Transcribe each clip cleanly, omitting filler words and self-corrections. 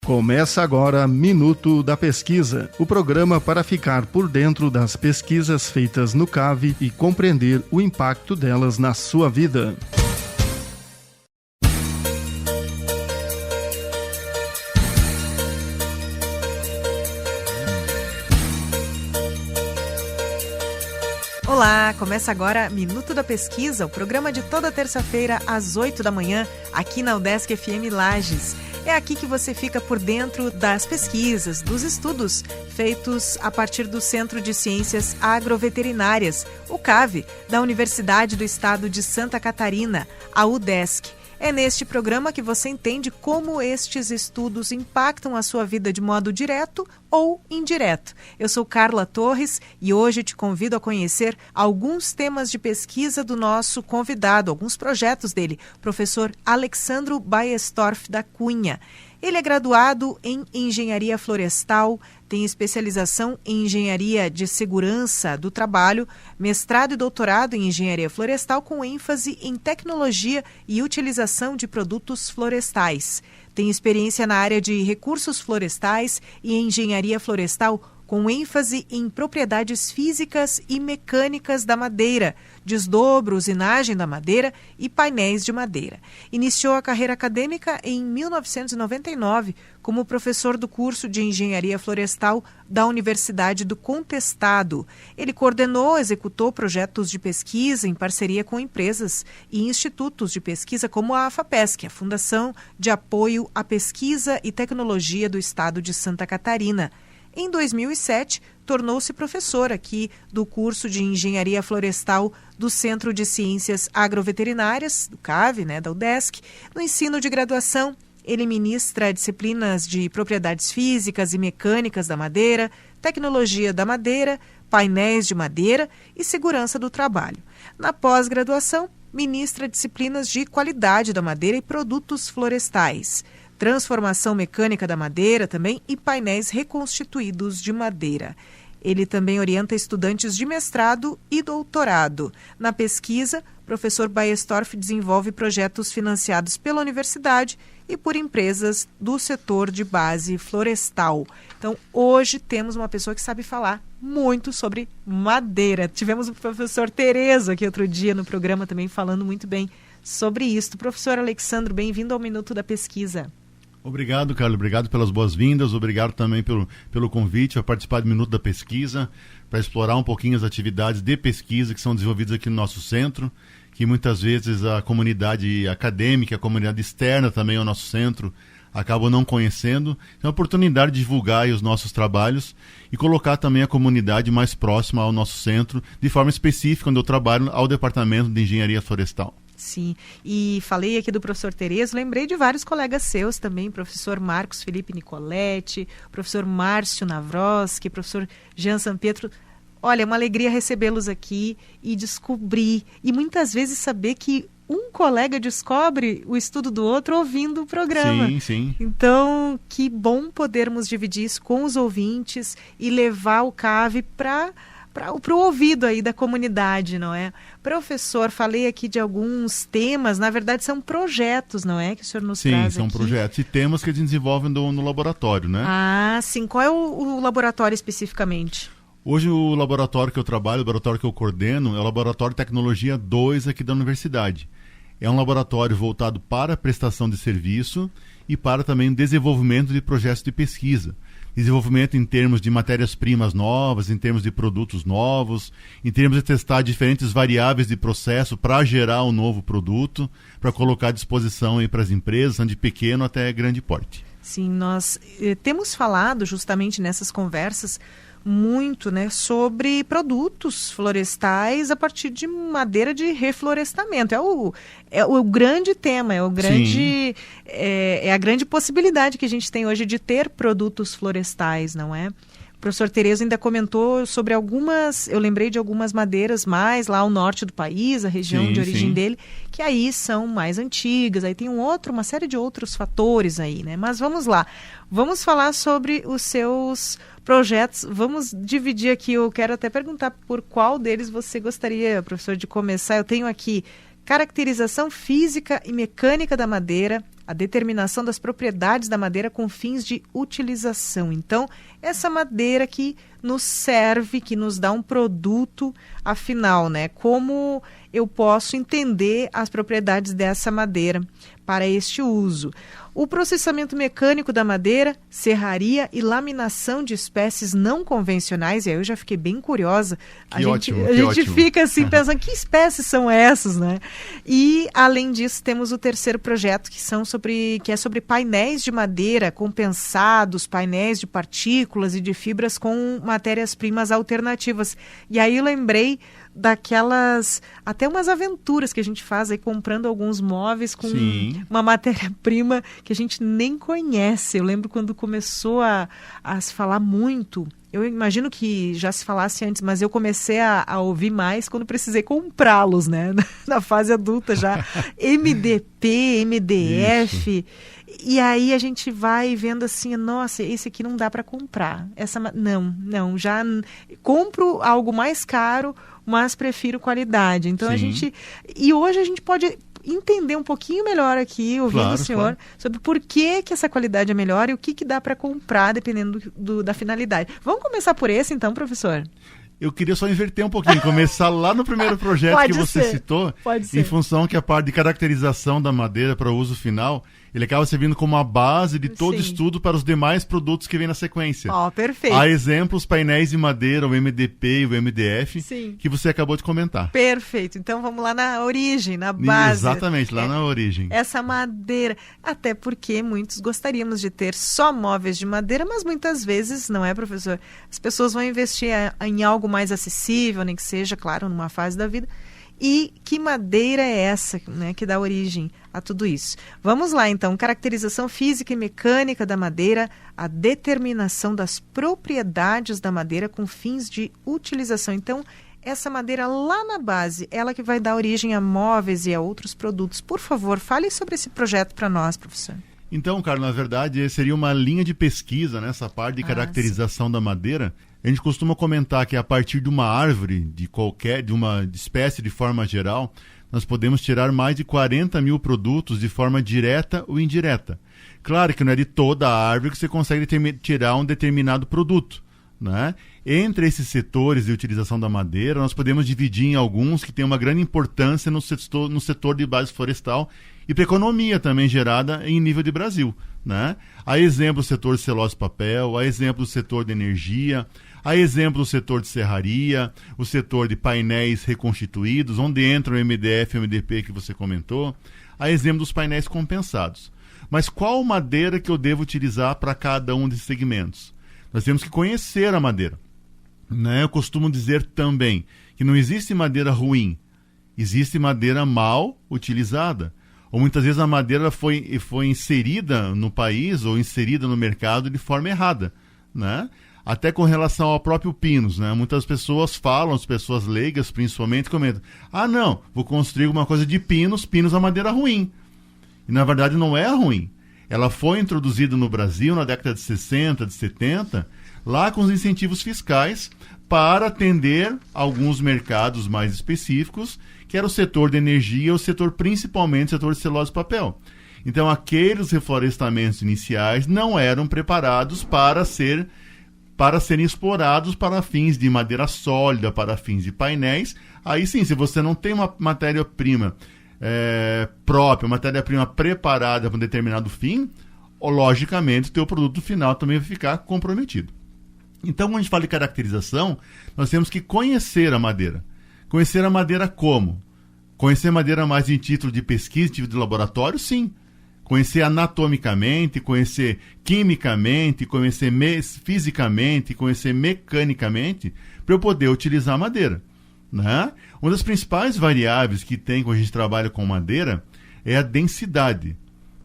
Começa agora Minuto da Pesquisa, o programa para ficar por dentro das pesquisas feitas no CAV e compreender o impacto delas na sua vida. Olá, começa agora Minuto da Pesquisa, o programa de toda terça-feira às 8 da manhã, aqui na UDESC FM Lages. É aqui que você fica por dentro das pesquisas, dos estudos feitos a partir do Centro de Ciências Agroveterinárias, o CAV, da Universidade do Estado de Santa Catarina, a UDESC. É neste programa que você entende como estes estudos impactam a sua vida de modo direto ou indireto. Eu sou Carla Torres e hoje te convido a conhecer alguns temas de pesquisa do nosso convidado, alguns projetos dele, professor Alexandro Baestorff da Cunha. Ele é graduado em Engenharia Florestal, tem especialização em Engenharia de Segurança do Trabalho, mestrado e doutorado em Engenharia Florestal com ênfase em tecnologia e utilização de produtos florestais. Tem experiência na área de recursos florestais e engenharia florestal com ênfase em propriedades físicas e mecânicas da madeira, desdobro, usinagem da madeira e painéis de madeira. Iniciou a carreira acadêmica em 1999 como professor do curso de Engenharia Florestal da Universidade do Contestado. Ele coordenou, executou projetos de pesquisa em parceria com empresas e institutos de pesquisa como a FAPESC, a Fundação de Apoio à Pesquisa e Tecnologia do Estado de Santa Catarina. Em 2007, tornou-se professor aqui do curso de Engenharia Florestal do Centro de Ciências Agroveterinárias, do CAV, da UDESC. No ensino de graduação, ele ministra disciplinas de propriedades físicas e mecânicas da madeira, tecnologia da madeira, painéis de madeira e segurança do trabalho. Na pós-graduação, ministra disciplinas de qualidade da madeira e produtos florestais, transformação mecânica da madeira também e painéis reconstituídos de madeira. Ele também orienta estudantes de mestrado e doutorado. Na pesquisa, o professor Baestorff desenvolve projetos financiados pela universidade e por empresas do setor de base florestal. Então, hoje temos uma pessoa que sabe falar muito sobre madeira. Tivemos o professor Terezo aqui outro dia no programa também falando muito bem sobre isso. Professor Alexandro, bem-vindo ao Minuto da Pesquisa. Obrigado, Carlos. Obrigado pelas boas-vindas. Obrigado também pelo convite a participar do Minuto da Pesquisa, para explorar um pouquinho as atividades de pesquisa que são desenvolvidas aqui no nosso centro, que muitas vezes a comunidade acadêmica, a comunidade externa também ao nosso centro, acabam não conhecendo. Então, é uma oportunidade de divulgar os nossos trabalhos e colocar também a comunidade mais próxima ao nosso centro, de forma específica, onde eu trabalho, ao Departamento de Engenharia Florestal. Sim, e falei aqui do professor Terezo, lembrei de vários colegas seus também, professor Marcos Felipe Nicoletti, professor Márcio Navroski, professor Jean Sampietro. Olha, é uma alegria recebê-los aqui e descobrir, e muitas vezes saber que um colega descobre o estudo do outro ouvindo o programa. Sim, sim. Então, que bom podermos dividir isso com os ouvintes e levar o CAV para o ouvido aí da comunidade, não é? Professor, falei aqui de alguns temas, na verdade são projetos, não é? Que o senhor nos traz aqui. Sim, são projetos e temas que a gente desenvolve no laboratório, né? Ah, sim. Qual é o laboratório especificamente? Hoje o laboratório que eu trabalho, o laboratório que eu coordeno, é o Laboratório Tecnologia 2 aqui da universidade. É um laboratório voltado para a prestação de serviço e para também o desenvolvimento de projetos de pesquisa. Desenvolvimento em termos de matérias-primas novas, em termos de produtos novos, em termos de testar diferentes variáveis de processo para gerar um novo produto, para colocar à disposição para as empresas, de pequeno até grande porte. Sim, nós temos falado justamente nessas conversas muito, sobre produtos florestais a partir de madeira de reflorestamento. É o grande tema, é a grande possibilidade que a gente tem hoje de ter produtos florestais, não é? O professor Terezo ainda comentou sobre algumas, eu lembrei de algumas madeiras mais lá ao norte do país, a região de origem dele, que aí são mais antigas, aí tem uma série de outros fatores aí, Mas vamos lá, vamos falar sobre os seus projetos, vamos dividir aqui, eu quero até perguntar por qual deles você gostaria, professor, de começar. Eu tenho aqui caracterização física e mecânica da madeira, a determinação das propriedades da madeira com fins de utilização. Então, essa madeira que nos serve, que nos dá um produto, afinal, né? Como eu posso entender as propriedades dessa madeira para este uso? O processamento mecânico da madeira, serraria e laminação de espécies não convencionais, e aí eu já fiquei bem curiosa. A gente fica assim pensando, que espécies são essas, né? E, além disso, temos o terceiro projeto, que é sobre painéis de madeira compensados, painéis de partículas e de fibras com matérias-primas alternativas. E aí eu lembrei daquelas, até umas aventuras que a gente faz aí comprando alguns móveis com uma matéria-prima que a gente nem conhece. Eu lembro quando começou a se falar muito, eu imagino que já se falasse antes, mas eu comecei a ouvir mais quando precisei comprá-los, né? Na fase adulta já. MDP, MDF. Isso. E aí a gente vai vendo assim, nossa, esse aqui não dá para comprar. Não, já compro algo mais caro, mas prefiro qualidade. Então e hoje a gente pode entender um pouquinho melhor aqui, ouvindo o senhor, sobre por que essa qualidade é melhor e o que dá para comprar, dependendo da finalidade. Vamos começar por esse então, professor? Eu queria só inverter um pouquinho, começar lá no primeiro projeto que você citou, em função que a parte de caracterização da madeira para o uso final, ele acaba servindo como a base de todo estudo para os demais produtos que vêm na sequência. Perfeito. Há exemplos, painéis de madeira, o MDP e o MDF, que você acabou de comentar. Perfeito. Então vamos lá na origem, na base. Exatamente, lá na origem. Essa madeira, até porque muitos gostaríamos de ter só móveis de madeira, mas muitas vezes, não é, professor? As pessoas vão investir em algo mais acessível, nem que seja, claro, numa fase da vida. E que madeira é essa, né, que dá origem a tudo isso? Vamos lá, então. Caracterização física e mecânica da madeira, a determinação das propriedades da madeira com fins de utilização. Então, essa madeira lá na base, ela que vai dar origem a móveis e a outros produtos. Por favor, fale sobre esse projeto para nós, professor. Então, Carlos, na verdade, seria uma linha de pesquisa nessa parte de caracterização da madeira. A gente costuma comentar que a partir de uma árvore, de uma espécie de forma geral, nós podemos tirar mais de 40 mil produtos de forma direta ou indireta. Claro que não é de toda a árvore que você consegue tirar um determinado produto, né? Entre esses setores de utilização da madeira, nós podemos dividir em alguns que têm uma grande importância no setor de base florestal e para a economia também gerada em nível de Brasil, né? Há exemplo do setor de celulose e papel, há exemplo do setor de energia, há exemplo do setor de serraria, o setor de painéis reconstituídos, onde entra o MDF e o MDP que você comentou, há exemplo dos painéis compensados. Mas qual madeira que eu devo utilizar para cada um desses segmentos? Nós temos que conhecer a madeira, né? Eu costumo dizer também que não existe madeira ruim, existe madeira mal utilizada. Ou muitas vezes a madeira foi inserida no país ou inserida no mercado de forma errada, né? Até com relação ao próprio pinos, né? Muitas pessoas falam, as pessoas leigas principalmente, comentam: não, vou construir uma coisa de pinos é uma madeira ruim. E na verdade não é ruim. Ela foi introduzida no Brasil na década de 60, de 70, lá com os incentivos fiscais para atender alguns mercados mais específicos, que era o setor de energia, principalmente o setor de celulose e papel. Então aqueles reflorestamentos iniciais não eram preparados para serem explorados para fins de madeira sólida, para fins de painéis. Aí sim, se você não tem uma matéria-prima própria, matéria-prima preparada para um determinado fim, logicamente o teu produto final também vai ficar comprometido. Então, quando a gente fala de caracterização, nós temos que conhecer a madeira. Conhecer a madeira como? Conhecer a madeira mais em título de pesquisa, em título de laboratório, sim. Conhecer anatomicamente, conhecer quimicamente, conhecer fisicamente, conhecer mecanicamente, para eu poder utilizar a madeira, né? Uma das principais variáveis que tem quando a gente trabalha com madeira é a densidade,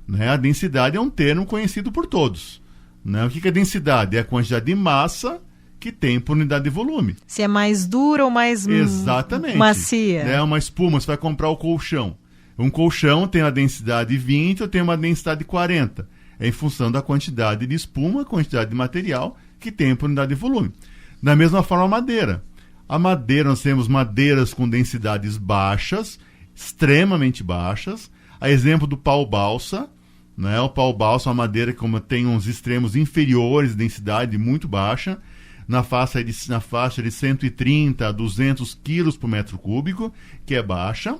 né? A densidade é um termo conhecido por todos, né? O que é densidade? É a quantidade de massa que tem por unidade de volume. Se é mais dura ou mais macia. É uma espuma, você vai comprar o colchão. Um colchão tem a densidade 20, eu tenho uma densidade 40. É em função da quantidade de espuma, quantidade de material que tem por unidade de volume. Da mesma forma, a madeira. A madeira, nós temos madeiras com densidades baixas, extremamente baixas. A exemplo do pau-balsa, né? O pau-balsa é uma madeira que tem uns extremos inferiores, densidade muito baixa, na faixa de 130 a 200 quilos por metro cúbico, que é baixa.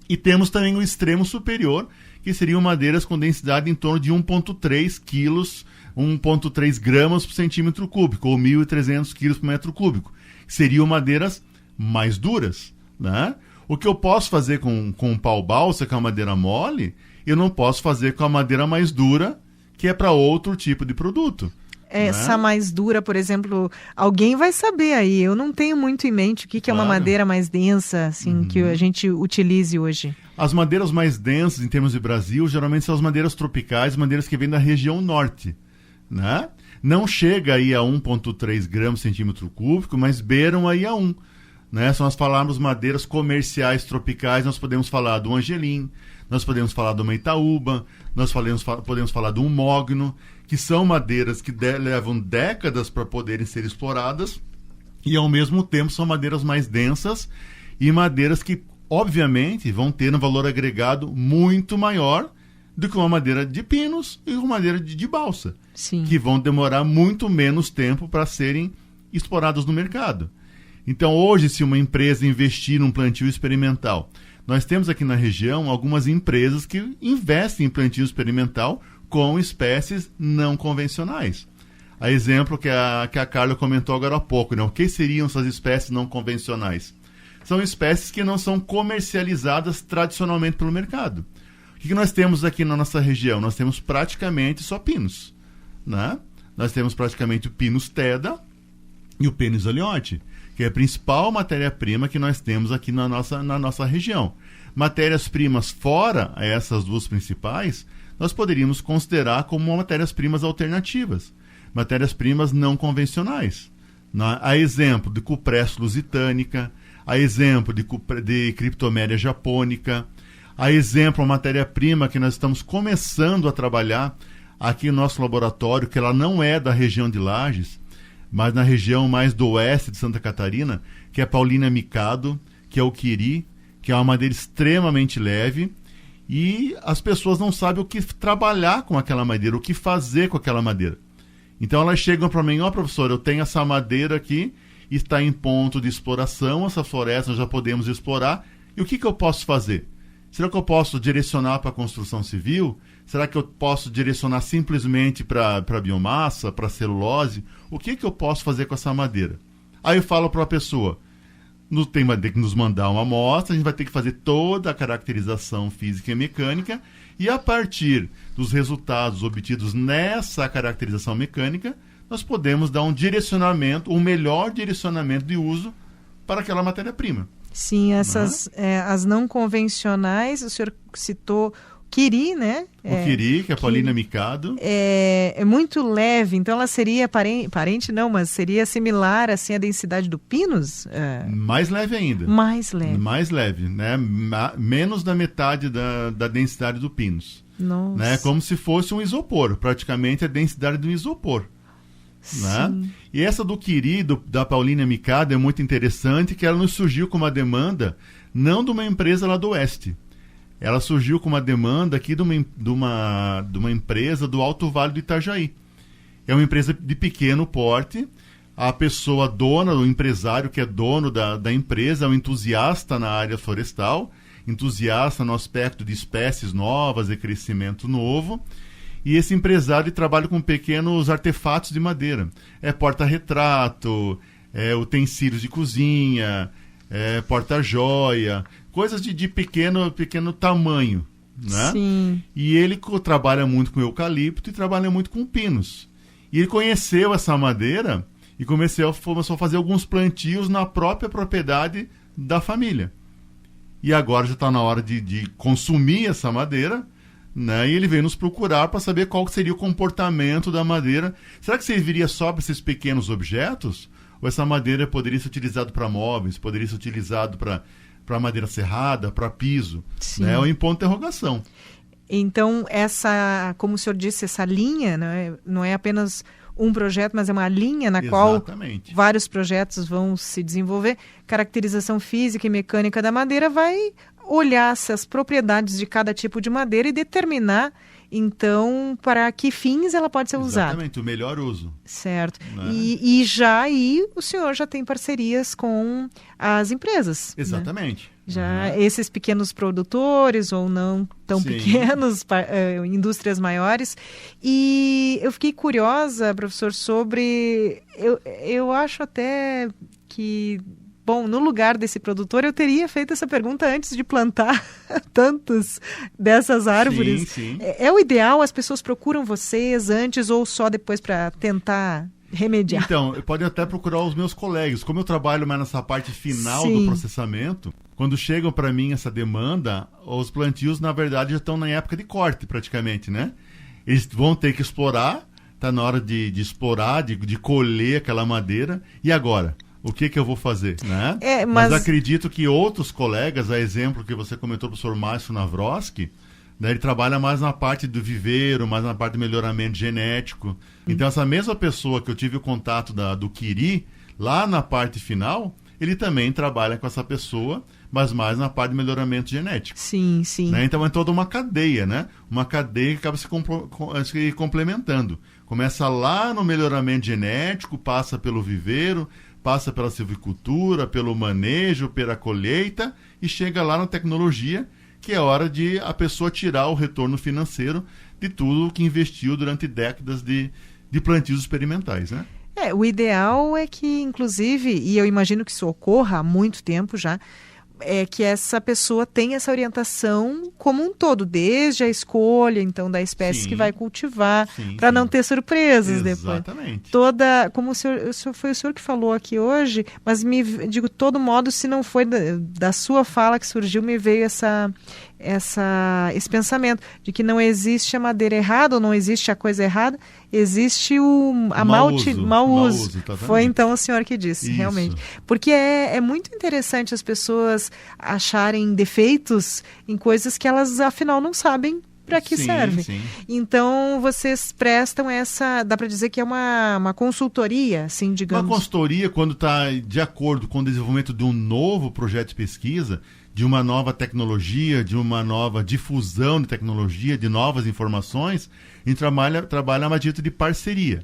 E temos também o extremo superior, que seriam madeiras com densidade em torno de 1,3 quilos, 1,3 gramas por centímetro cúbico, ou 1.300 quilos por metro cúbico. Seriam madeiras mais duras, né? O que eu posso fazer com pau-balsa, que é uma madeira mole, eu não posso fazer com a madeira mais dura, que é para outro tipo de produto. Essa mais dura, por exemplo, alguém vai saber aí. Eu não tenho muito em mente o que é uma madeira mais densa, assim, que a gente utilize hoje. As madeiras mais densas, em termos de Brasil, geralmente são as madeiras tropicais, madeiras que vêm da região norte, né? Não chega aí a 1,3 gramas por centímetro cúbico, mas beiram aí a 1. Né? Se nós falarmos madeiras comerciais tropicais, nós podemos falar do angelim, nós podemos falar do uma itaúba, nós podemos falar do um mogno, que são madeiras que levam décadas para poderem ser exploradas e, ao mesmo tempo, são madeiras mais densas e madeiras que, obviamente, vão ter um valor agregado muito maior do que uma madeira de pinos e uma madeira de balsa, que vão demorar muito menos tempo para serem exploradas no mercado. Então, hoje, se uma empresa investir num plantio experimental, nós temos aqui na região algumas empresas que investem em plantio experimental com espécies não convencionais. A exemplo que a Carla comentou agora há pouco, né? O que seriam essas espécies não convencionais? São espécies que não são comercializadas tradicionalmente pelo mercado. O que nós temos aqui na nossa região? Nós temos praticamente só pinos, né? Nós temos praticamente o pinus teda e o pinus oleote, que é a principal matéria-prima que nós temos aqui na nossa região. Matérias-primas fora essas duas principais, nós poderíamos considerar como matérias-primas alternativas, matérias-primas não convencionais. A exemplo de cupressa lusitânica, a exemplo de Cryptomeria japônica, a exemplo, uma matéria-prima que nós estamos começando a trabalhar aqui no nosso laboratório, que ela não é da região de Lages, mas na região mais do oeste de Santa Catarina, que é a Paulínia micado, que é o quiri, que é uma madeira extremamente leve, e as pessoas não sabem o que trabalhar com aquela madeira, o que fazer com aquela madeira. Então elas chegam para mim, professor, eu tenho essa madeira aqui, está em ponto de exploração, essa floresta nós já podemos explorar, e o que eu posso fazer? Será que eu posso direcionar para a construção civil? Será que eu posso direcionar simplesmente para biomassa, para celulose? O que eu posso fazer com essa madeira? Aí eu falo para a pessoa, tem que nos mandar uma amostra, a gente vai ter que fazer toda a caracterização física e mecânica, e a partir dos resultados obtidos nessa caracterização mecânica, nós podemos dar um direcionamento, um melhor direcionamento de uso para aquela matéria-prima. Sim, essas as não convencionais, o senhor citou quiri, né? O quiri, que é a Paulínia micado. É muito leve, então ela seria parente não, mas seria similar assim à densidade do pinus? Mais leve ainda. Mais leve. Mais leve, né? Menos da metade da densidade do pinus. Nossa. Né? Como se fosse um isopor, praticamente a densidade do isopor. Né? E essa do quiri, da Paulínia micado, é muito interessante, que ela nos surgiu com uma demanda não de uma empresa lá do oeste. Ela surgiu com uma demanda aqui de uma empresa do Alto Vale do Itajaí. É uma empresa de pequeno porte. A pessoa dona, o empresário que é dono da empresa, é um entusiasta na área florestal, entusiasta no aspecto de espécies novas e crescimento novo. E esse empresário trabalha com pequenos artefatos de madeira. Porta-retrato, utensílios de cozinha, porta-joia, coisas de pequeno tamanho. Né? Sim. E ele trabalha muito com eucalipto e trabalha muito com pinos. E ele conheceu essa madeira e começou a fazer alguns plantios na própria propriedade da família. E agora já está na hora de consumir essa madeira, né? E ele veio nos procurar para saber qual seria o comportamento da madeira. Será que serviria só para esses pequenos objetos? Ou essa madeira poderia ser utilizada para móveis, poderia ser utilizada para madeira serrada, para piso? Né? Ou em ponto de interrogação. Então, como o senhor disse, essa linha não é apenas um projeto, mas é uma linha na Exatamente. Qual vários projetos vão se desenvolver. Caracterização física e mecânica da madeira vai olhar as propriedades de cada tipo de madeira e determinar Então, para que fins ela pode ser usada? Exatamente, o melhor uso. Certo. Né? E já aí o senhor já tem parcerias com as empresas. Exatamente. Né? Já esses pequenos produtores ou não tão pequenos, indústrias maiores. E eu fiquei curiosa, professor, sobre... Eu acho até que... Bom, no lugar desse produtor, eu teria feito essa pergunta antes de plantar tantas dessas árvores. Sim. É o ideal? As pessoas procuram vocês antes ou só depois para tentar remediar? Então, podem até procurar os meus colegas. Como eu trabalho mais nessa parte final do processamento, quando chegam para mim essa demanda, os plantios, na verdade, já estão na época de corte, praticamente, né? Eles vão ter que explorar, está na hora de explorar, de colher aquela madeira. E agora? O que eu vou fazer, né? Mas acredito que outros colegas, a exemplo que você comentou, o professor Márcio Navrosky, né, ele trabalha mais na parte do viveiro, mais na parte do melhoramento genético. Então, essa mesma pessoa que eu tive o contato do Quiri, lá na parte final, ele também trabalha com essa pessoa, mas mais na parte de melhoramento genético. Sim. Né? Então, é toda uma cadeia, né? Uma cadeia que acaba se complementando. Começa lá no melhoramento genético, passa pelo viveiro, passa pela silvicultura, pelo manejo, pela colheita e chega lá na tecnologia, que é a hora de a pessoa tirar o retorno financeiro de tudo que investiu durante décadas de plantios experimentais, né? O ideal é que, inclusive, e eu imagino que isso ocorra há muito tempo já, é que essa pessoa tenha essa orientação como um todo, desde a escolha, então, da espécie que vai cultivar, para não ter surpresas depois. Exatamente. Como foi o senhor que falou aqui hoje, mas de todo modo, se não foi da sua fala que surgiu, me veio esse pensamento de que não existe a madeira errada ou não existe a coisa errada, existe o mau uso. Foi então o senhor que disse, isso. Realmente. Porque é muito interessante as pessoas acharem defeitos em coisas que elas afinal não sabem para que serve. Sim. Então, vocês prestam dá para dizer que é uma consultoria, assim, digamos. Uma consultoria, quando está de acordo com o desenvolvimento de um novo projeto de pesquisa, de uma nova tecnologia, de uma nova difusão de tecnologia, de novas informações, a gente trabalha uma dita de parceria.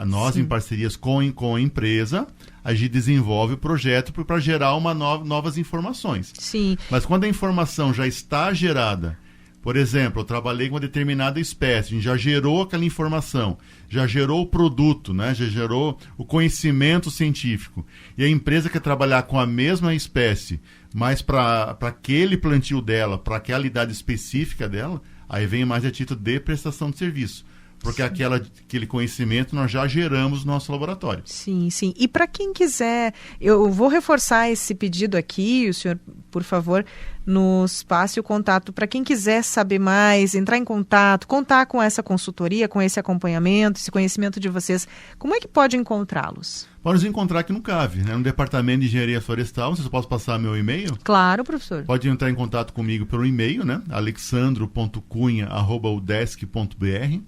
Nós, em parcerias com a empresa, a gente desenvolve o projeto para gerar novas informações. Sim. Mas quando a informação já está gerada, por exemplo, eu trabalhei com uma determinada espécie, a gente já gerou aquela informação, já gerou o produto, né? Já gerou o conhecimento científico. E a empresa quer trabalhar com a mesma espécie, mas para aquele plantio dela, para aquela idade específica dela, aí vem mais a título de prestação de serviço. Porque aquele conhecimento nós já geramos no nosso laboratório. Sim. E para quem quiser, eu vou reforçar esse pedido aqui, o senhor, por favor, nos passe o contato. Para quem quiser saber mais, entrar em contato, contar com essa consultoria, com esse acompanhamento, esse conhecimento de vocês, como é que pode encontrá-los? Pode nos encontrar aqui no CAV, né? No Departamento de Engenharia Florestal. Vocês podem passar meu e-mail? Claro, professor. Pode entrar em contato comigo pelo e-mail, né? alexandro.cunha@udesc.br.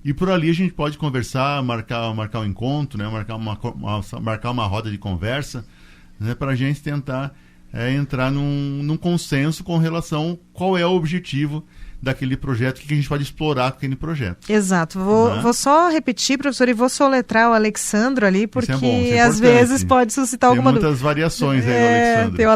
E por ali a gente pode conversar, marcar um encontro, né? marcar uma roda de conversa, né? Para a gente tentar entrar num consenso com relação a qual é o objetivo daquele projeto, o que a gente pode explorar com aquele projeto. Exato. Vou só repetir, professor, e vou soletrar o Alexandro ali, porque isso é às vezes pode suscitar alguma dúvida. Tem muitas variações aí do Alexandro. Tem o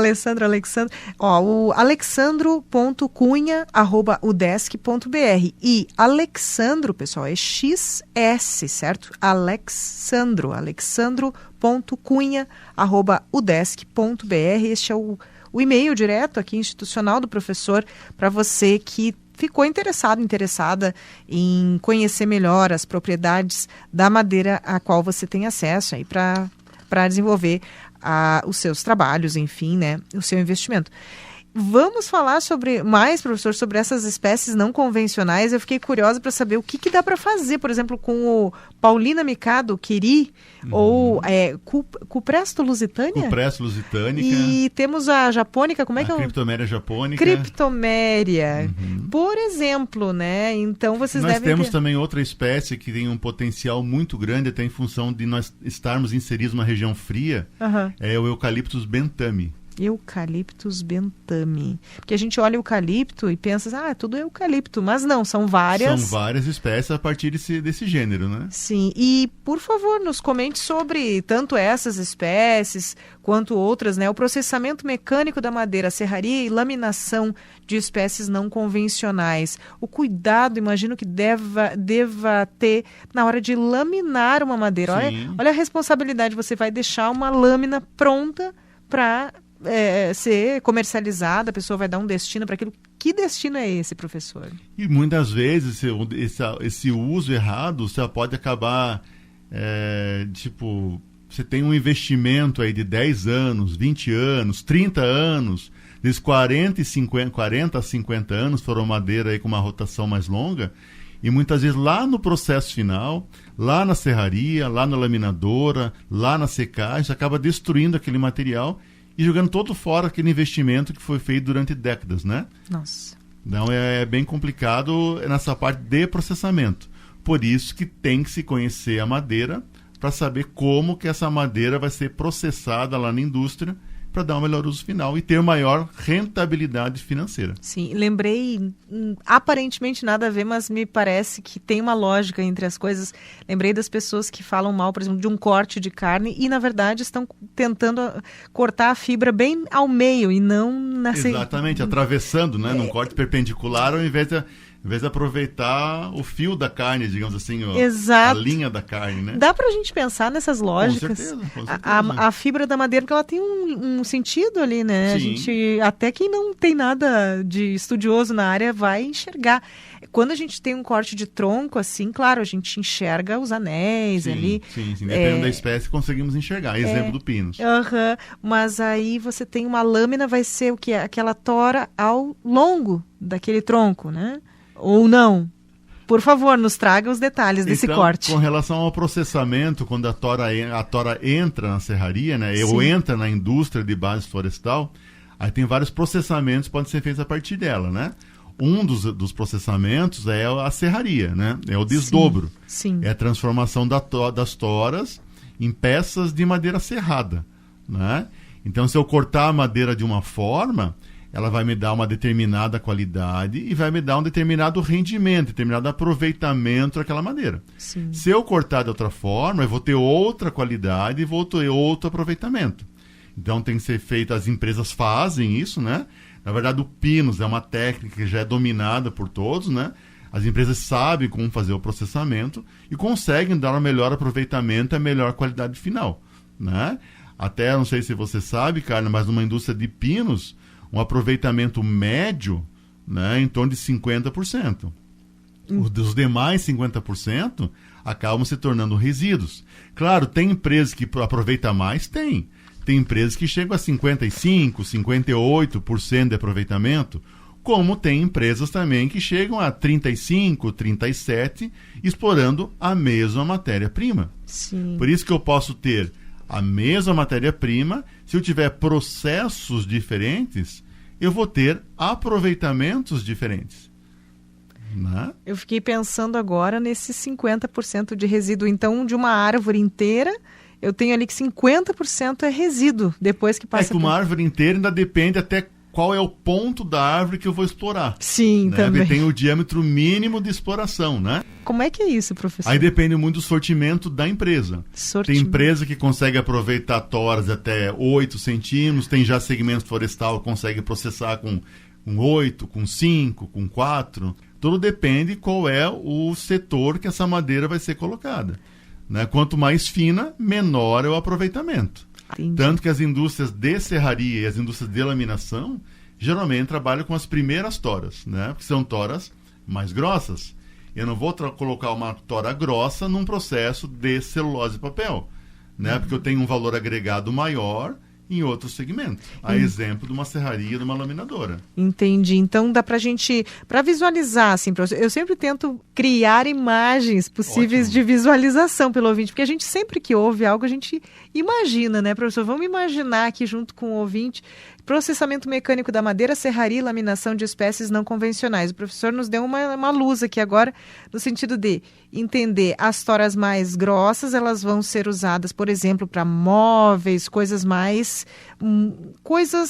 Alexandro. O alexandro.cunha@udesc.br. E Alexandro, pessoal, é XS, certo? alexandro.cunha@udesc.br. Este é o e-mail direto aqui institucional do professor para você que ficou interessada em conhecer melhor as propriedades da madeira a qual você tem acesso aí para desenvolver os seus trabalhos, enfim, né, o seu investimento. Vamos falar mais, professor, sobre essas espécies não convencionais. Eu fiquei curiosa para saber o que dá para fazer, por exemplo, com o Paulina micado, Quiri, ou Cupresto lusitânia? Cupresto lusitânica. E temos a japônica, como é que é? Criptoméria japônica. Criptoméria. Por exemplo, né? Então vocês Nós temos também outra espécie que tem um potencial muito grande, até em função de nós estarmos inseridos numa região fria, é o Eucalyptus bentami. Eucaliptus bentami. Porque a gente olha o eucalipto e pensa, tudo é eucalipto. Mas não, são várias... São várias espécies a partir desse gênero, né? Sim, e por favor, nos comente sobre tanto essas espécies quanto outras, né? O processamento mecânico da madeira, serraria e laminação de espécies não convencionais. O cuidado, imagino que deva ter na hora de laminar uma madeira. Olha a responsabilidade, você vai deixar uma lâmina pronta para ser comercializada, a pessoa vai dar um destino para aquilo. Que destino é esse, professor? E muitas vezes esse uso errado você pode acabar, você tem um investimento aí de 10 anos, 20 anos, 30 anos, desses 40 a 50 anos foram madeira aí com uma rotação mais longa, e muitas vezes lá no processo final, lá na serraria, lá na laminadora, lá na secagem, você acaba destruindo aquele material e jogando todo fora aquele investimento que foi feito durante décadas, né? Nossa. Então é bem complicado nessa parte de processamento. Por isso que tem que se conhecer a madeira para saber como que essa madeira vai ser processada lá na indústria para dar um melhor uso final e ter maior rentabilidade financeira. Sim, lembrei, aparentemente nada a ver, mas me parece que tem uma lógica entre as coisas. Lembrei das pessoas que falam mal, por exemplo, de um corte de carne e, na verdade, estão tentando cortar a fibra bem ao meio e não... Exatamente, atravessando, né, num corte perpendicular ao invés de aproveitar o fio da carne, digamos assim, a linha da carne, né? Dá pra gente pensar nessas lógicas. Com certeza. A fibra da madeira, porque ela tem um sentido ali, né? Sim. A gente, até quem não tem nada de estudioso na área vai enxergar. Quando a gente tem um corte de tronco, assim, claro, a gente enxerga os anéis ali. Sim. Dependendo da espécie, conseguimos enxergar. Exemplo do pinus. Mas aí você tem uma lâmina, vai ser o quê? Aquela tora ao longo daquele tronco, né? Ou não? Por favor, nos traga os detalhes desse corte. Com relação ao processamento, quando a tora entra na serraria, né, ou entra na indústria de base florestal, aí tem vários processamentos que podem ser feitos a partir dela, né? Um dos processamentos é a serraria, né? É o desdobro. Sim. É a transformação das toras em peças de madeira serrada, né? Então, se eu cortar a madeira de uma forma, ela vai me dar uma determinada qualidade e vai me dar um determinado rendimento, determinado aproveitamento daquela madeira. Sim. Se eu cortar de outra forma, eu vou ter outra qualidade e vou ter outro aproveitamento. Então tem que ser feito, as empresas fazem isso, né? Na verdade, o pinus é uma técnica que já é dominada por todos, né? As empresas sabem como fazer o processamento e conseguem dar um melhor aproveitamento e a melhor qualidade final, né? Até, não sei se você sabe, Carla, mas numa indústria de pinos, um aproveitamento médio, né, em torno de 50%. Os demais 50% acabam se tornando resíduos. Claro, tem empresas que aproveitam mais? Tem. Tem empresas que chegam a 55%, 58% de aproveitamento, como tem empresas também que chegam a 35%, 37%, explorando a mesma matéria-prima. Sim. Por isso que eu posso ter a mesma matéria-prima, se eu tiver processos diferentes, eu vou ter aproveitamentos diferentes. Né? Eu fiquei pensando agora nesses 50% de resíduo. Então, de uma árvore inteira, eu tenho ali que 50% é resíduo, depois que passa... É que uma árvore inteira ainda depende até qual é o ponto da árvore que eu vou explorar. Sim, né? também. Tem o diâmetro mínimo de exploração, né? Como é que é isso, professor? Aí depende muito do sortimento da empresa. Tem empresa que consegue aproveitar toras até 8 centímetros, tem já segmento florestal que consegue processar com 8, com 5, com 4. Tudo depende qual é o setor que essa madeira vai ser colocada. Né? Quanto mais fina, menor é o aproveitamento. Entendi. Tanto que as indústrias de serraria e as indústrias de laminação geralmente trabalham com as primeiras toras, né? Porque são toras mais grossas. Eu não vou colocar uma tora grossa num processo de celulose e papel, né? Porque eu tenho um valor agregado maior em outro segmento. A exemplo de uma serraria, de uma laminadora. Entendi. Então dá pra gente, para visualizar, assim, eu sempre tento criar imagens possíveis de visualização pelo ouvinte, porque a gente sempre que ouve algo, a gente imagina, né, professor? Vamos imaginar aqui junto com o ouvinte, processamento mecânico da madeira, serraria e laminação de espécies não convencionais. O professor nos deu uma luz aqui agora, no sentido de entender as toras mais grossas, elas vão ser usadas, por exemplo, para móveis, coisas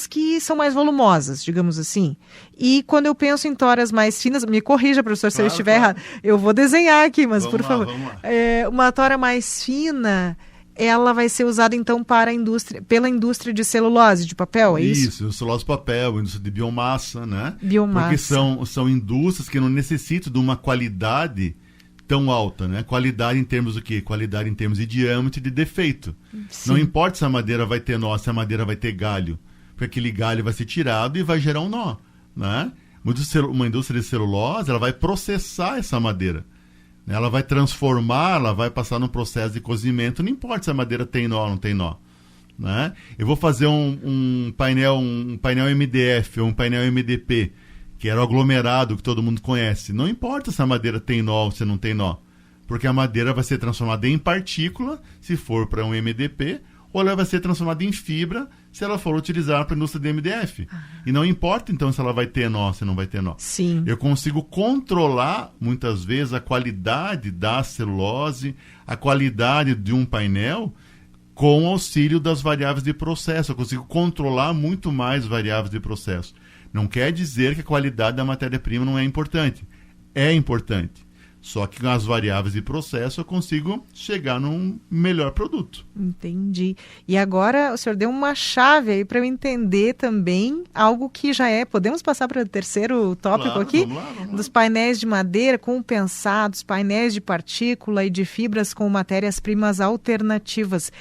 que são mais volumosas, digamos assim. E quando eu penso em toras mais finas, me corrija, professor, se eu estiver errado, eu vou desenhar aqui, mas por favor. Vamos lá. Uma tora mais fina, ela vai ser usada então pela indústria de celulose, de papel, é isso? Isso, celulose, papel, indústria de biomassa, né? Biomassa. Porque são indústrias que não necessitam de uma qualidade tão alta, né? Qualidade em termos do quê? Qualidade em termos de diâmetro e de defeito. Sim. Não importa se a madeira vai ter nó, se a madeira vai ter galho, porque aquele galho vai ser tirado e vai gerar um nó, né? Uma indústria de celulose, ela vai processar essa madeira. Ela vai transformar, ela vai passar num processo de cozimento, não importa se a madeira tem nó ou não tem nó, né? Eu vou fazer um painel MDF ou um painel MDP, que era o aglomerado que todo mundo conhece. Não importa se a madeira tem nó ou se não tem nó, porque a madeira vai ser transformada em partícula, se for para um MDP, ou ela vai ser transformada em fibra, se ela for utilizar para a indústria de MDF. E não importa, então, se ela vai ter nó ou se não vai ter nó. Sim. Eu consigo controlar, muitas vezes, a qualidade da celulose, a qualidade de um painel, com o auxílio das variáveis de processo. Eu consigo controlar muito mais variáveis de processo. Não quer dizer que a qualidade da matéria-prima não é importante. É importante. Só que com as variáveis de processo eu consigo chegar num melhor produto. Entendi. E agora o senhor deu uma chave aí para eu entender também algo que já é... Podemos passar para o terceiro tópico aqui? Vamos lá. Dos painéis de madeira compensados, painéis de partícula e de fibras com matérias-primas alternativas.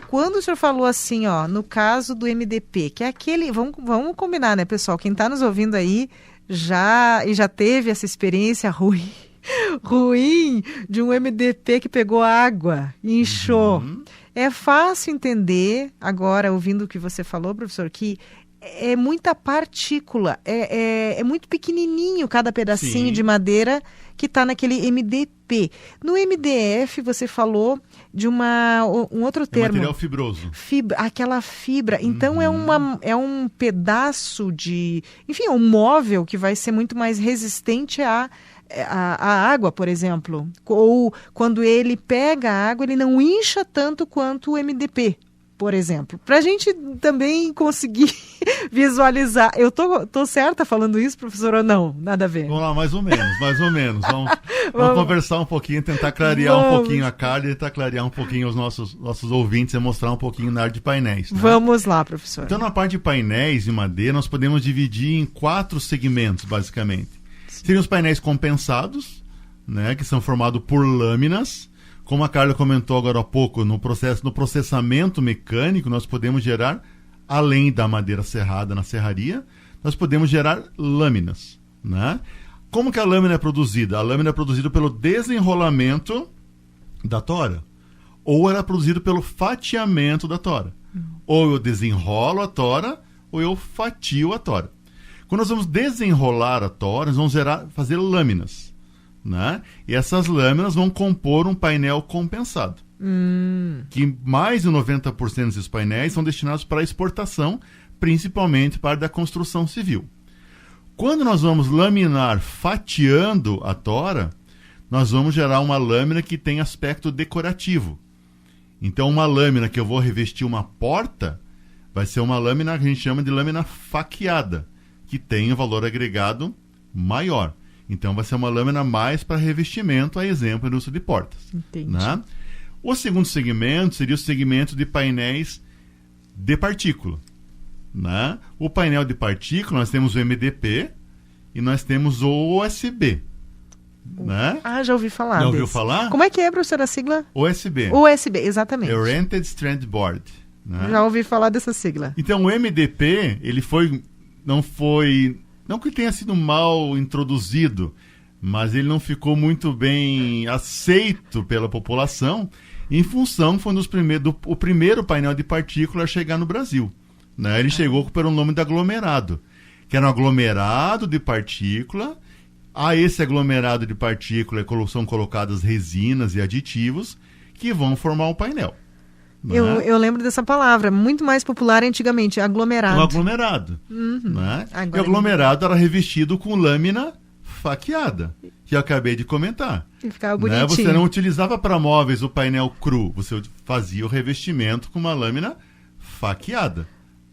Quando o senhor falou assim, ó, no caso do MDP, que é aquele... Vamos combinar, né, pessoal? Quem está nos ouvindo aí já teve essa experiência ruim de um MDP que pegou água e inchou. É fácil entender, agora, ouvindo o que você falou, professor, que é muita partícula, é muito pequenininho cada pedacinho Sim. de madeira que está naquele MDP. No MDF, você falou de um outro termo. Material fibroso. Aquela fibra. Então, é um pedaço de... Enfim, é um móvel que vai ser muito mais resistente a água, por exemplo. Ou quando ele pega a água, ele não incha tanto quanto o MDP, por exemplo. Para a gente também conseguir visualizar. Eu tô certa falando isso, professor, ou não? Nada a ver. Vamos lá, mais ou menos. Vamos conversar um pouquinho, tentar clarear um pouquinho a cara e tentar clarear um pouquinho os nossos ouvintes e mostrar um pouquinho na área de painéis. Né? Vamos lá, professor. Então, na parte de painéis de madeira, nós podemos dividir em 4 segmentos, basicamente. Seriam os painéis compensados, né, que são formados por lâminas. Como a Carla comentou agora há pouco, no processamento mecânico, nós podemos gerar, além da madeira serrada na serraria, nós podemos gerar lâminas. Né? Como que a lâmina é produzida? A lâmina é produzida pelo desenrolamento da tora. Ou ela é produzida pelo fatiamento da tora. Ou eu desenrolo a tora, ou eu fatio a tora. Quando nós vamos desenrolar a tora, nós vamos fazer lâminas. Né? E essas lâminas vão compor um painel compensado. Que mais de 90% desses painéis são destinados para exportação, principalmente para a da construção civil. Quando nós vamos laminar fatiando a tora, nós vamos gerar uma lâmina que tem aspecto decorativo. Então, uma lâmina que eu vou revestir uma porta, vai ser uma lâmina que a gente chama de lâmina faqueada, que tem um valor agregado maior. Então, vai ser uma lâmina mais para revestimento, a exemplo da indústria de portas. Entendi. Né? O segundo segmento seria o segmento de painéis de partícula. Né? O painel de partícula, nós temos o MDP e nós temos o OSB. Né? Ah, já ouvi falar. Já ouviu falar? Como é que é, professora, a sigla? OSB. OSB, exatamente. Oriented Strand Board. Né? Já ouvi falar dessa sigla. Então, o MDP, ele não que tenha sido mal introduzido, mas ele não ficou muito bem aceito pela população, em função que foi o primeiro painel de partícula a chegar no Brasil. Né? Ele chegou pelo nome de aglomerado, que era um aglomerado de partícula. A esse aglomerado de partícula são colocadas resinas e aditivos que vão formar um painel. Eu lembro dessa palavra, muito mais popular antigamente, aglomerado. Um aglomerado. Né? E o aglomerado era revestido com lâmina faqueada, que eu acabei de comentar. E ficava bonitinho. Né? Você não utilizava para móveis o painel cru, você fazia o revestimento com uma lâmina faqueada.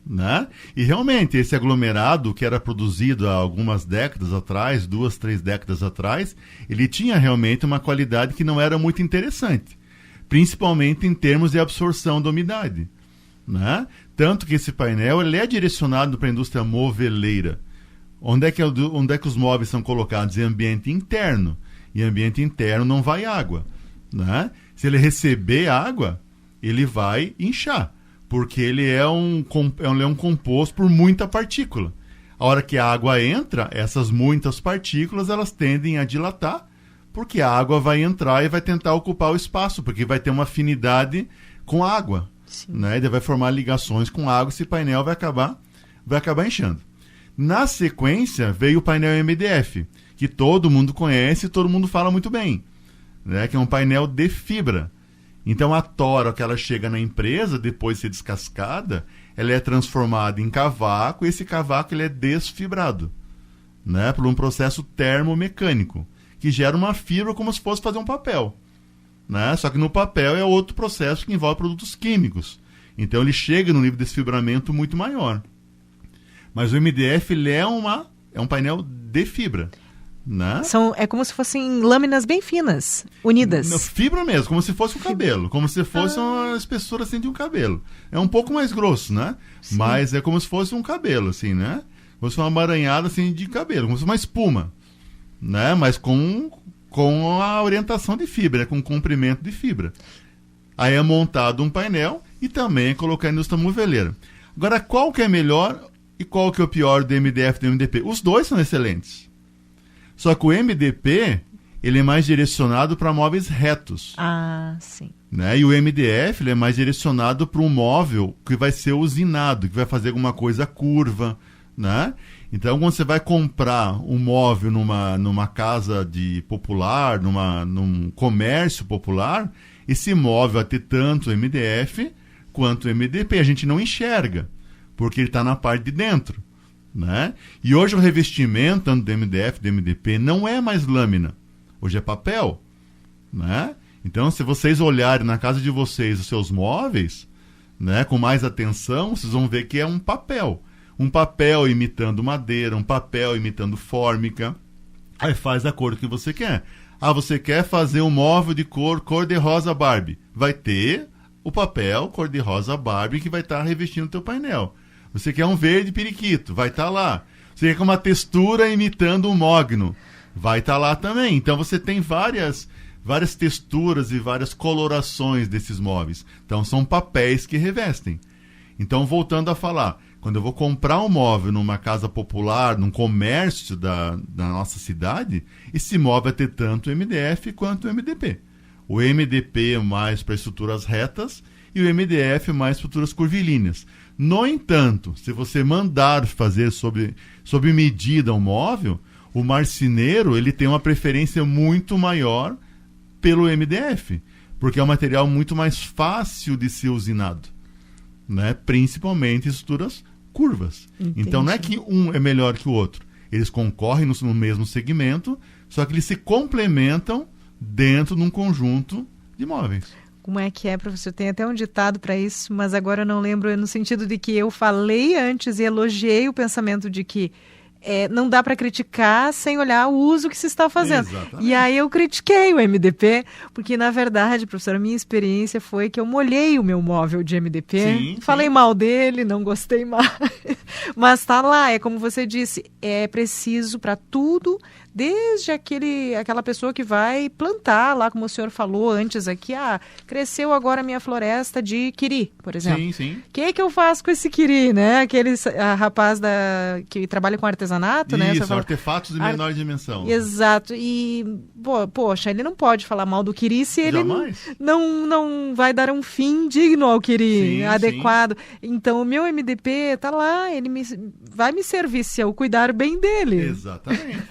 Né? E realmente esse aglomerado que era produzido há algumas décadas atrás, 2, 3 décadas atrás, ele tinha realmente uma qualidade que não era muito interessante, principalmente em termos de absorção da umidade. Né? Tanto que esse painel ele é direcionado para a indústria moveleira. Onde é que os móveis são colocados? Em ambiente interno. E ambiente interno não vai água. Né? Se ele receber água, ele vai inchar. Porque ele é um composto por muita partícula. A hora que a água entra, essas muitas partículas elas tendem a dilatar, porque a água vai entrar e vai tentar ocupar o espaço, porque vai ter uma afinidade com a água. Né? Ele vai formar ligações com a água, esse painel vai acabar inchando. Na sequência, veio o painel MDF, que todo mundo conhece e todo mundo fala muito bem, né? Que é um painel de fibra. Então a tora que ela chega na empresa, depois de ser descascada, ela é transformada em cavaco, e esse cavaco ele é desfibrado, né, por um processo termomecânico, que gera uma fibra como se fosse fazer um papel. Né? Só que no papel é outro processo que envolve produtos químicos. Então ele chega num nível de desfibramento muito maior. Mas o MDF ele é um painel de fibra. Né? É como se fossem lâminas bem finas, unidas. Fibra mesmo, como se fosse um cabelo. Como se fosse uma espessura assim de um cabelo. É um pouco mais grosso, né? Sim. Mas é como se fosse um cabelo, assim, né? Como se fosse uma emaranhada assim, de cabelo, como se fosse uma espuma. Né? Mas com a orientação de fibra, com o comprimento de fibra. Aí é montado um painel e também é colocado na indústria moveleira. Agora, qual que é melhor e qual que é o pior do MDF e do MDP? Os dois são excelentes. Só que o MDP, ele é mais direcionado para móveis retos. Ah, sim. Né? E o MDF, ele é mais direcionado para um móvel que vai ser usinado, que vai fazer alguma coisa curva, né? Então, quando você vai comprar um móvel numa casa popular, num comércio popular, esse móvel vai ter tanto MDF quanto MDP. A gente não enxerga, porque ele está na parte de dentro. Né? E hoje o revestimento, tanto do MDF, do MDP, não é mais lâmina. Hoje é papel. Né? Então, se vocês olharem na casa de vocês os seus móveis, né, com mais atenção, vocês vão ver que é um papel. Um papel imitando madeira, um papel imitando fórmica. Aí faz a cor que você quer. Ah, você quer fazer um móvel de cor-de-rosa Barbie. Vai ter o papel cor-de-rosa Barbie que vai estar revestindo o teu painel. Você quer um verde periquito, vai estar lá. Você quer uma textura imitando um mogno, vai estar lá também. Então você tem várias texturas e várias colorações desses móveis. Então são papéis que revestem. Então, voltando a falar, quando eu vou comprar um móvel numa casa popular, num comércio da nossa cidade, esse móvel vai ter tanto o MDF quanto o MDP. O MDP mais para estruturas retas e o MDF mais estruturas curvilíneas. No entanto, se você mandar fazer sob medida um móvel, o marceneiro ele tem uma preferência muito maior pelo MDF, porque é um material muito mais fácil de ser usinado, né? Principalmente em estruturas curvas. Entendi. Então não é que um é melhor que o outro. Eles concorrem no mesmo segmento, só que eles se complementam dentro de um conjunto de móveis. Como é que é, professor? Tem até um ditado para isso, mas agora eu não lembro, no sentido de que eu falei antes e elogiei o pensamento de que não dá para criticar sem olhar o uso que se está fazendo. Exatamente. E aí eu critiquei o MDP, porque na verdade, professor, a minha experiência foi que eu molhei o meu móvel de MDP, sim, falei mal dele, não gostei mais, mas tá lá, é como você disse, é preciso para tudo, desde aquela pessoa que vai plantar lá, como o senhor falou antes aqui, cresceu agora a minha floresta de quiri, por exemplo. Sim, sim. O que eu faço com esse quiri, né? Aquele rapaz que trabalha com artesanato, né? Isso, artefatos de menor dimensão. Exato. E, poxa, ele não pode falar mal do quiri se ele não vai dar um fim digno ao quiri, adequado. Sim. Então, o meu MDP tá lá, ele vai me servir se eu cuidar bem dele. Exatamente.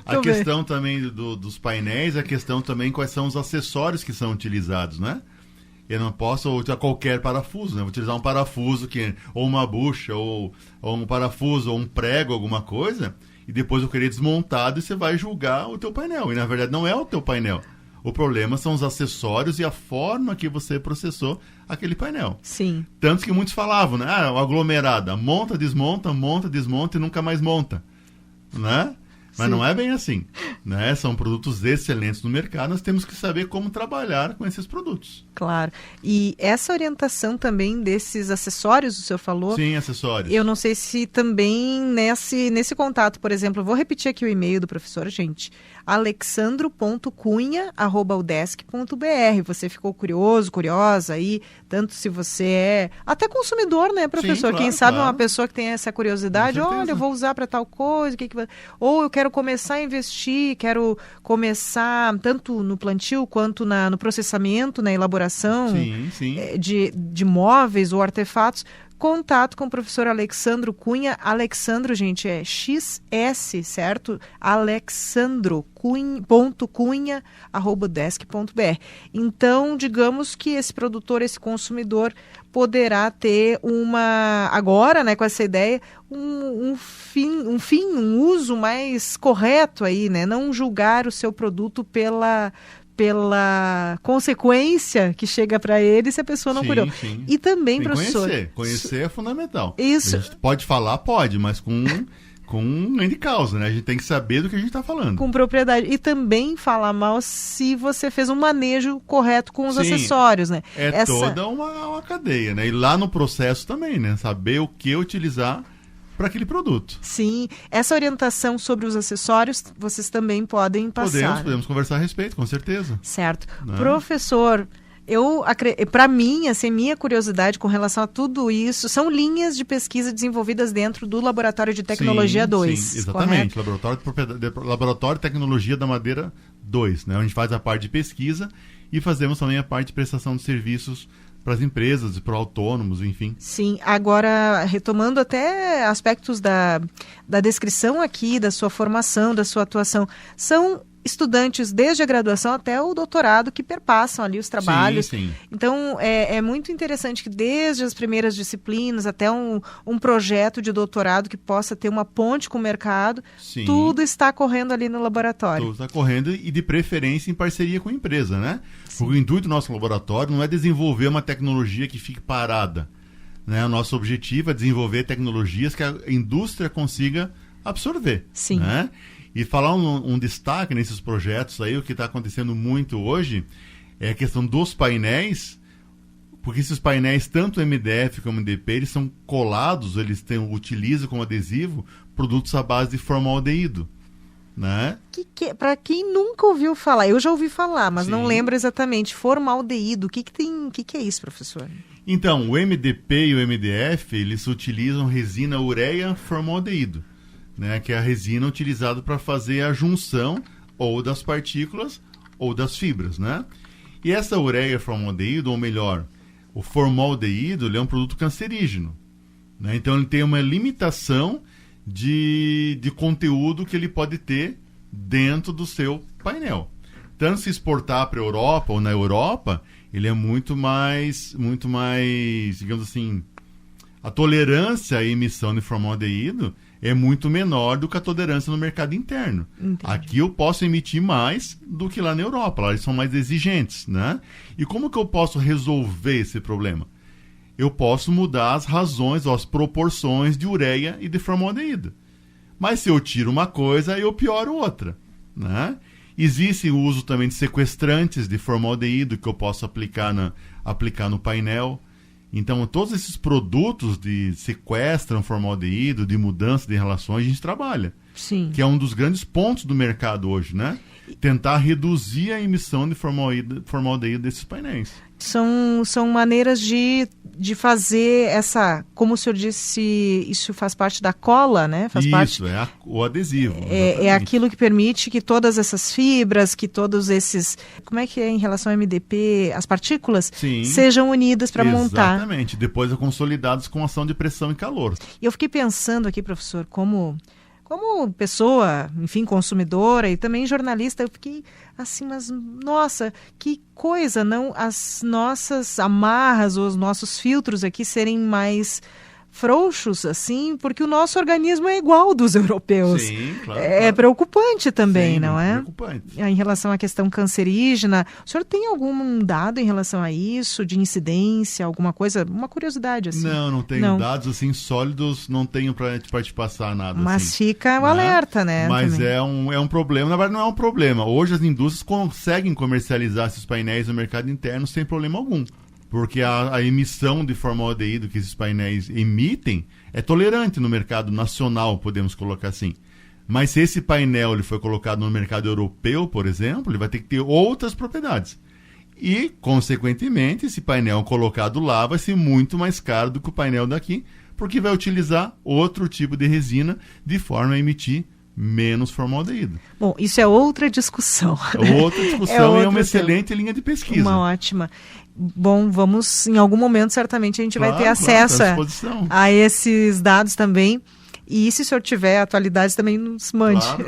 A questão também dos painéis, a questão também quais são os acessórios que são utilizados, né? Eu não posso utilizar qualquer parafuso, né? Vou utilizar um parafuso, ou uma bucha, ou um parafuso, ou um prego, alguma coisa, e depois eu querer desmontado e você vai julgar o teu painel. E na verdade não é o teu painel. O problema são os acessórios e a forma que você processou aquele painel. Sim. Tanto que muitos falavam, né? Aglomerada, monta, desmonta e nunca mais monta. Né? Mas Sim. não é bem assim. Né? São produtos excelentes no mercado, nós temos que saber como trabalhar com esses produtos. Claro. E essa orientação também desses acessórios, o senhor falou? Sim, acessórios. Eu não sei se também nesse contato, por exemplo, eu vou repetir aqui o e-mail do professor, gente, alexandro.cunha@udesc.br. Você ficou curiosa aí, tanto se você é até consumidor, né, professor? Sim, claro, Quem sabe claro. uma pessoa que tem essa curiosidade, olha, eu vou usar para tal coisa, ou eu quero começar a investir, quero começar tanto no plantio quanto no processamento, na elaboração Sim, sim. de móveis ou artefatos. Contato com o professor Alexandro Cunha. Alexandro, gente, é XS, certo? alexandro.cunha@udesc.br. Então, digamos que esse produtor, esse consumidor, poderá ter agora, né, com essa ideia, um uso mais correto aí, né? Não julgar o seu produto pela consequência que chega para ele se a pessoa não cuidou. Sim. E também, Tem que professor... Conhecer é fundamental. Isso. A gente pode falar, mas com N de causa, né? A gente tem que saber do que a gente está falando. Com propriedade. E também falar mal se você fez um manejo correto com os acessórios, né? Toda uma cadeia, né? E lá no processo também, né? Saber o que utilizar para aquele produto. Sim. Essa orientação sobre os acessórios, vocês também podem passar. Podemos conversar a respeito, com certeza. Certo. Né? Professor, para mim, assim, minha curiosidade com relação a tudo isso, são linhas de pesquisa desenvolvidas dentro do Laboratório de Tecnologia 2. Sim, exatamente. Laboratório de Tecnologia da Madeira 2, né? A gente faz a parte de pesquisa e fazemos também a parte de prestação de serviços para as empresas e para autônomos, enfim. Sim, agora retomando até aspectos da descrição aqui, da sua formação, da sua atuação, são estudantes desde a graduação até o doutorado que perpassam ali os trabalhos. Sim. Então, é muito interessante que desde as primeiras disciplinas até um projeto de doutorado que possa ter uma ponte com o mercado, Sim. Tudo está correndo ali no laboratório. Tudo está correndo e de preferência em parceria com a empresa, né? Porque o intuito do nosso laboratório não é desenvolver uma tecnologia que fique parada, né? O nosso objetivo é desenvolver tecnologias que a indústria consiga absorver. Sim. Né? E falar um destaque nesses projetos aí, o que está acontecendo muito hoje é a questão dos painéis, porque esses painéis, tanto MDF como MDP, eles são colados, utilizam como adesivo produtos à base de formaldeído. Né? Para quem nunca ouviu falar, eu já ouvi falar, mas Sim. não lembro exatamente, formaldeído, o que é isso, professor? Então, o MDP e o MDF, eles utilizam resina ureia formaldeído, né? Que é a resina utilizada para fazer a junção ou das partículas ou das fibras, né? E essa ureia formaldeído, ou melhor, o formaldeído, ele é um produto cancerígeno, né? Então ele tem uma limitação de conteúdo que ele pode ter dentro do seu painel. Tanto se exportar para a Europa ou na Europa, ele é muito mais, digamos assim, a tolerância à emissão de formaldeído é muito menor do que a tolerância no mercado interno. Entendi. Aqui eu posso emitir mais do que lá na Europa, lá eles são mais exigentes, né? E como que eu posso resolver esse problema? Eu posso mudar as razões ou as proporções de ureia e de formaldeído. Mas se eu tiro uma coisa, eu pioro outra, né? Existe o uso também de sequestrantes de formaldeído que eu posso aplicar no painel. Então, todos esses produtos de sequestram formaldeído, de mudança de relações, a gente trabalha. Sim. Que é um dos grandes pontos do mercado hoje, né? Tentar reduzir a emissão de formaldeído desses painéis. São maneiras de fazer essa, como o senhor disse, isso faz parte da cola, né? Faz parte, o adesivo. É aquilo que permite que todas essas fibras, que todos esses, como é que é em relação ao MDP, as partículas, Sim. sejam unidas para montar. Exatamente, depois consolidadas com ação de pressão e calor. E eu fiquei pensando aqui, professor, como como pessoa, enfim, consumidora e também jornalista, eu fiquei assim, mas nossa, que coisa, não as nossas amarras ou os nossos filtros aqui serem mais frouxos, assim, porque o nosso organismo é igual ao dos europeus. Sim, claro. É preocupante também, Sim, não é? Preocupante. Em relação à questão cancerígena, o senhor tem algum dado em relação a isso, de incidência, alguma coisa, uma curiosidade, assim? Não tenho dados, assim, sólidos, não tenho para te passar nada, mas assim, fica o alerta, né? Mas também. é um problema, na verdade não é um problema. Hoje as indústrias conseguem comercializar esses painéis no mercado interno sem problema algum. Porque a emissão de formaldeído que esses painéis emitem é tolerante no mercado nacional, podemos colocar assim. Mas se esse painel ele foi colocado no mercado europeu, por exemplo, ele vai ter que ter outras propriedades. E, consequentemente, esse painel colocado lá vai ser muito mais caro do que o painel daqui, porque vai utilizar outro tipo de resina de forma a emitir menos formaldeído. Bom, isso é outra discussão. Outra discussão e é uma excelente linha de pesquisa. Uma ótima. Bom, vamos, em algum momento, certamente, a gente vai ter acesso a esses dados também. E se o senhor tiver atualidades, também nos mande. Claro.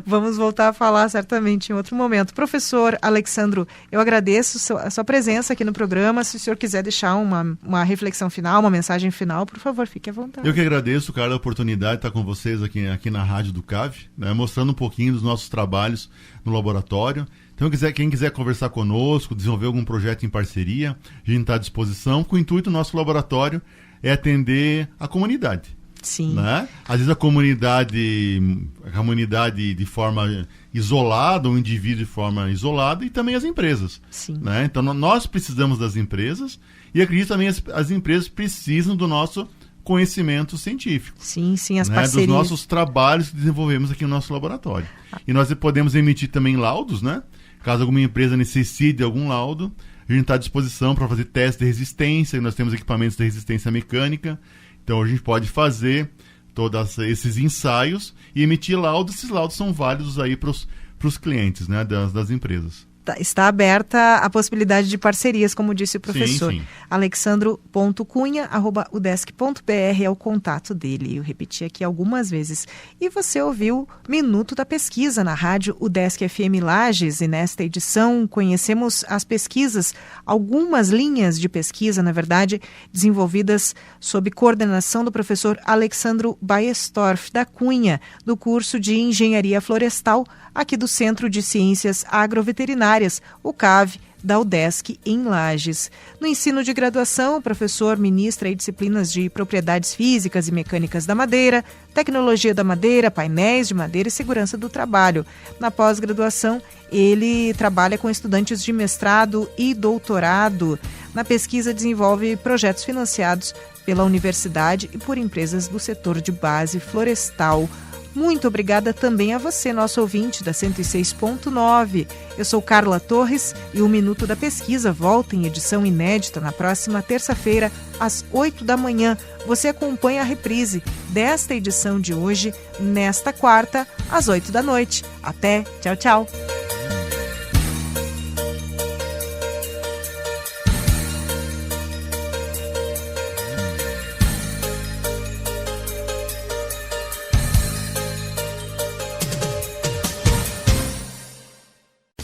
Vamos voltar a falar certamente em outro momento. Professor Alexsandro, eu agradeço a sua presença aqui no programa. Se o senhor quiser deixar uma reflexão final, uma mensagem final, por favor, fique à vontade. Eu que agradeço, cara, a oportunidade de estar com vocês aqui na Rádio do CAV, né, mostrando um pouquinho dos nossos trabalhos no laboratório. Então, quem quiser conversar conosco, desenvolver algum projeto em parceria, a gente está à disposição. Com o intuito do nosso laboratório é atender a comunidade. Sim. Né? Às vezes a comunidade de forma isolada, o indivíduo de forma isolada, e também as empresas. Sim. Né? Então nós precisamos das empresas e acredito também as empresas precisam do nosso conhecimento científico. Sim, as né? parcerias. Dos nossos trabalhos que desenvolvemos aqui no nosso laboratório. E nós podemos emitir também laudos, né? Caso alguma empresa necessite de algum laudo, a gente está à disposição para fazer testes de resistência, nós temos equipamentos de resistência mecânica. Então a gente pode fazer todos esses ensaios e emitir laudos. Esses laudos são válidos aí para os clientes, né, das empresas. Está aberta a possibilidade de parcerias, como disse o professor. Sim. alexsandro.cunha@udesc.br é o contato dele. Eu repeti aqui algumas vezes. E você ouviu Minuto da Pesquisa na rádio UDESC FM Lages. E nesta edição conhecemos as pesquisas, algumas linhas de pesquisa, na verdade, desenvolvidas sob coordenação do professor Alexsandro Baestorff da Cunha, do curso de Engenharia Florestal, aqui do Centro de Ciências Agroveterinárias, o CAV, da UDESC em Lages. No ensino de graduação, o professor ministra aí disciplinas de propriedades físicas e mecânicas da madeira, tecnologia da madeira, painéis de madeira e segurança do trabalho. Na pós-graduação, ele trabalha com estudantes de mestrado e doutorado. Na pesquisa, desenvolve projetos financiados pela universidade e por empresas do setor de base florestal. Muito obrigada também a você, nosso ouvinte da 106.9. Eu sou Carla Torres e o Minuto da Pesquisa volta em edição inédita na próxima terça-feira, às 8 da manhã. Você acompanha a reprise desta edição de hoje, nesta quarta, às 8 da noite. Até, tchau, tchau.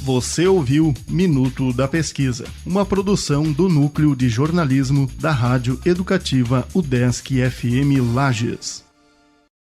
Você ouviu Minuto da Pesquisa, uma produção do Núcleo de Jornalismo da Rádio Educativa UDESC FM Lages.